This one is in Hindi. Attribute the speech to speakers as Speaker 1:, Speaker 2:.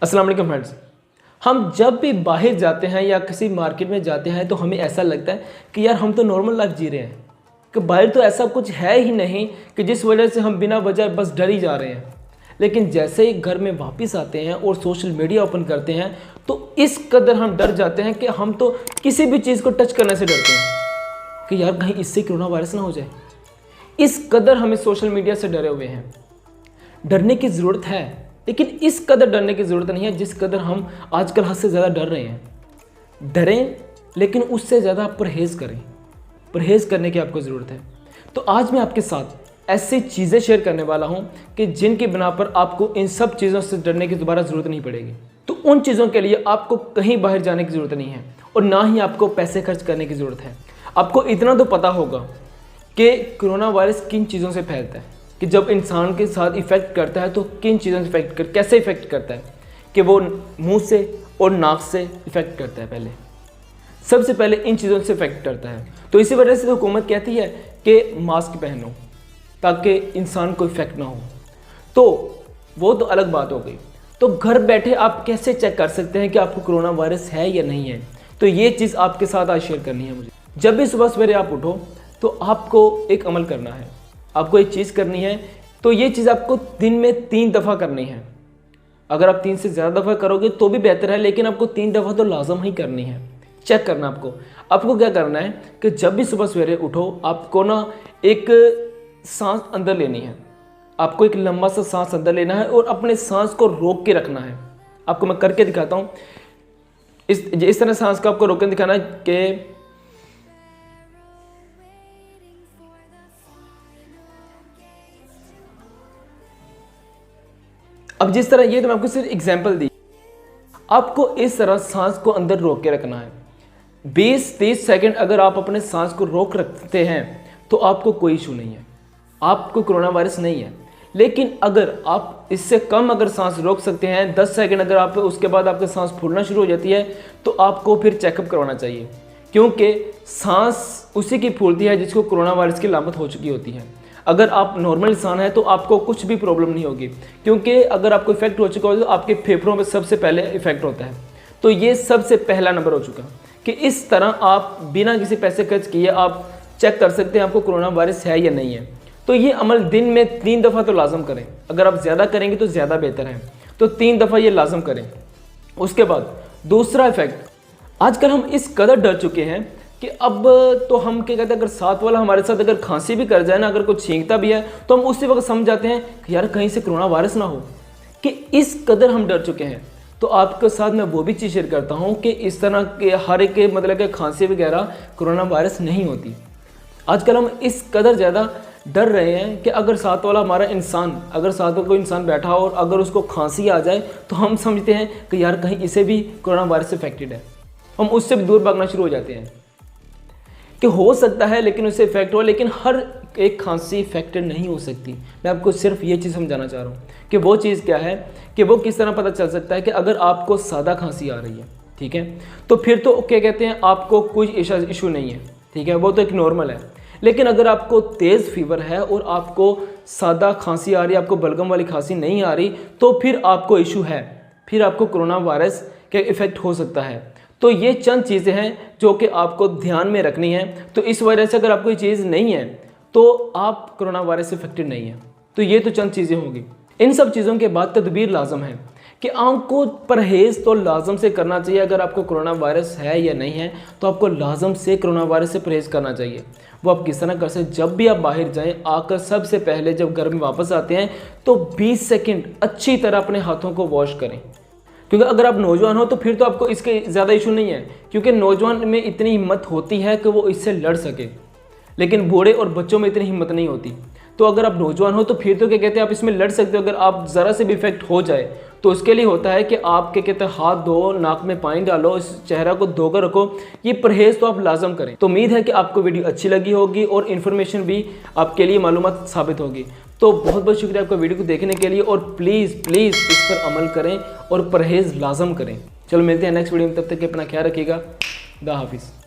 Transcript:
Speaker 1: अस्सलाम वालेकुम फ्रेंड्स। हम जब भी बाहर जाते हैं या किसी मार्केट में जाते हैं तो हमें ऐसा लगता है कि यार हम तो नॉर्मल लाइफ जी रहे हैं, कि बाहर तो ऐसा कुछ है ही नहीं कि जिस वजह से हम बिना वजह बस डर ही जा रहे हैं। लेकिन जैसे ही घर में वापस आते हैं और सोशल मीडिया ओपन करते हैं तो इस कदर हम डर जाते हैं कि हम तो किसी भी चीज़ को टच करने से डरते हैं कि यार कहीं इससे कोरोना वायरस ना हो जाए। इस कदर हमें सोशल मीडिया से डरे हुए हैं। डरने की ज़रूरत है, लेकिन इस कदर डरने की ज़रूरत नहीं है जिस कदर हम आजकल हद से ज़्यादा डर रहे हैं। डरें, लेकिन उससे ज़्यादा परहेज़ करें। परहेज़ करने की आपको ज़रूरत है। तो आज मैं आपके साथ ऐसी चीज़ें शेयर करने वाला हूं कि जिनकी बिना पर आपको इन सब चीज़ों से डरने की दोबारा ज़रूरत नहीं पड़ेगी। तो उन चीज़ों के लिए आपको कहीं बाहर जाने की ज़रूरत नहीं है और ना ही आपको पैसे खर्च करने की ज़रूरत है। आपको इतना तो पता होगा कि कोरोना वायरस किन चीज़ों से फैलता है, कि जब इंसान के साथ इफ़ेक्ट करता है तो किन चीज़ों से कैसे इफ़ेक्ट करता है, कि वो मुंह से और नाक से इफ़ेक्ट करता है। पहले सबसे पहले इन चीज़ों से इफ़ेक्ट करता है। तो इसी वजह से तो हुकूमत कहती है कि मास्क पहनो ताकि इंसान को इफ़ेक्ट ना हो। तो वो तो अलग बात हो गई। तो घर बैठे आप कैसे चेक कर सकते हैं कि आपको कोरोना वायरस है या नहीं है, तो ये चीज़ आपके साथ आज शेयर करनी है मुझे। जब भी सुबह सवेरे आप उठो तो आपको एक अमल करना है, आपको एक चीज़ करनी है। तो ये चीज़ आपको दिन में 3 दफ़ा करनी है। अगर आप 3 से ज़्यादा दफ़ा करोगे तो भी बेहतर है, लेकिन आपको 3 दफ़ा तो लाजम ही करनी है। चेक करना आपको क्या करना है कि जब भी सुबह सवेरे उठो आपको ना एक सांस अंदर लेनी है। आपको एक लंबा सा सांस अंदर लेना है और अपने सांस को रोक के रखना है। आपको मैं करके दिखाता हूँ। इस तरह सांस को आपको रोक के दिखाना है कि अब जिस तरह ये तो मैं आपको सिर्फ एग्जांपल दी। आपको इस तरह सांस को अंदर रोक के रखना है। 20-30 सेकंड अगर आप अपने सांस को रोक रखते हैं तो आपको कोई इशू नहीं है, आपको कोरोना वायरस नहीं है। लेकिन अगर आप इससे कम अगर सांस रोक सकते हैं, 10 सेकंड अगर आप उसके बाद आपकी सांस फूलना शुरू हो जाती है तो आपको फिर चेकअप करवाना चाहिए, क्योंकि सांस उसी की फूलती है जिसको कोरोना वायरस की लामत हो चुकी होती है। अगर आप नॉर्मल इंसान हैं तो आपको कुछ भी प्रॉब्लम नहीं होगी, क्योंकि अगर आपको इफेक्ट हो चुका हो तो आपके फेफड़ों में सबसे पहले इफेक्ट होता है। तो ये सबसे पहला नंबर हो चुका कि इस तरह आप बिना किसी पैसे खर्च किए आप चेक कर सकते हैं आपको कोरोना वायरस है या नहीं है। तो ये अमल दिन में 3 दफ़ा तो लाजम करें। अगर आप ज़्यादा करेंगे तो ज़्यादा बेहतर है, तो 3 दफ़ा ये लाजम करें। उसके बाद दूसरा इफेक्ट, आजकल हम इस कदर डर चुके हैं कि अब तो हम क्या कहते हैं, अगर साथ वाला हमारे साथ अगर खांसी भी कर जाए ना, अगर कुछ छींकता भी है तो हम उसी वक्त समझ जाते हैं कि यार कहीं से कोरोना वायरस ना हो, कि इस कदर हम डर चुके हैं। तो आपके साथ मैं वो भी चीज़ शेयर करता हूँ कि इस तरह के हर एक के मतलब कि खांसी वगैरह कोरोना वायरस नहीं होती। आजकल हम इस कदर ज़्यादा डर रहे हैं कि अगर साथ वाला हमारा इंसान, अगर साथ में कोई इंसान बैठा हो और अगर उसको खांसी आ जाए तो हम समझते हैं कि यार कहीं इसे भी कोरोना वायरस इफेक्टेड है। हम उससे भी दूर भागना शुरू हो जाते हैं कि हो सकता है लेकिन उससे इफेक्ट हो, लेकिन हर एक खांसी इफेक्टेड नहीं हो सकती। मैं आपको सिर्फ ये चीज़ समझाना चाह रहा हूँ कि वो चीज़ क्या है, कि वो किस तरह पता चल सकता है कि अगर आपको सादा खांसी आ रही है, ठीक है, तो फिर तो क्या कहते हैं आपको कोई इशू नहीं है, ठीक है, वो तो एक नॉर्मल है। लेकिन अगर आपको तेज़ फीवर है और आपको सादा खांसी आ रही है, आपको बलगम वाली खांसी नहीं आ रही, तो फिर आपको इशू है, फिर आपको कोरोना वायरस का इफेक्ट हो सकता है। तो ये चंद चीज़ें हैं जो कि आपको ध्यान में रखनी है। तो इस वजह से अगर आपको ये चीज़ नहीं है तो आप कोरोना वायरस से इफेक्टेड नहीं है। तो ये तो चंद चीज़ें होंगी। इन सब चीज़ों के बाद तदबीर लाजम है कि आपको परहेज़ तो लाजम से करना चाहिए। अगर आपको कोरोना वायरस है या नहीं है तो आपको लाजम से कोरोना वायरस से परहेज़ करना चाहिए। वो आप किस तरह कर सकते, जब भी आप बाहर जाएं आकर सबसे पहले जब घर में वापस आते हैं तो 20 सेकंड अच्छी तरह अपने हाथों को वॉश करें। क्योंकि अगर आप नौजवान हो तो फिर तो आपको इसके ज़्यादा इशू नहीं है, क्योंकि नौजवान में इतनी हिम्मत होती है कि वो इससे लड़ सके, लेकिन बूढ़े और बच्चों में इतनी हिम्मत नहीं होती। तो अगर आप नौजवान हो तो फिर तो क्या कहते हैं आप इसमें लड़ सकते हो। अगर आप ज़रा से भी इफेक्ट हो जाए तो उसके लिए होता है कि आप क्या कहते हैं हाथ धो, नाक में पानी डालो, इस चेहरा को धोकर रखो। ये परहेज़ तो आप लाजम करें। तो उम्मीद है कि आपको वीडियो अच्छी लगी होगी और इन्फॉर्मेशन भी आपके लिए मालूमात साबित होगी। तो बहुत बहुत शुक्रिया आपका वीडियो को देखने के लिए, और प्लीज़ इस पर अमल करें और परहेज़ लाजम करें। चलो मिलते हैं नेक्स्ट वीडियो में, तब तक अपना ख्याल रखिएगा। खुदा हाफिज़।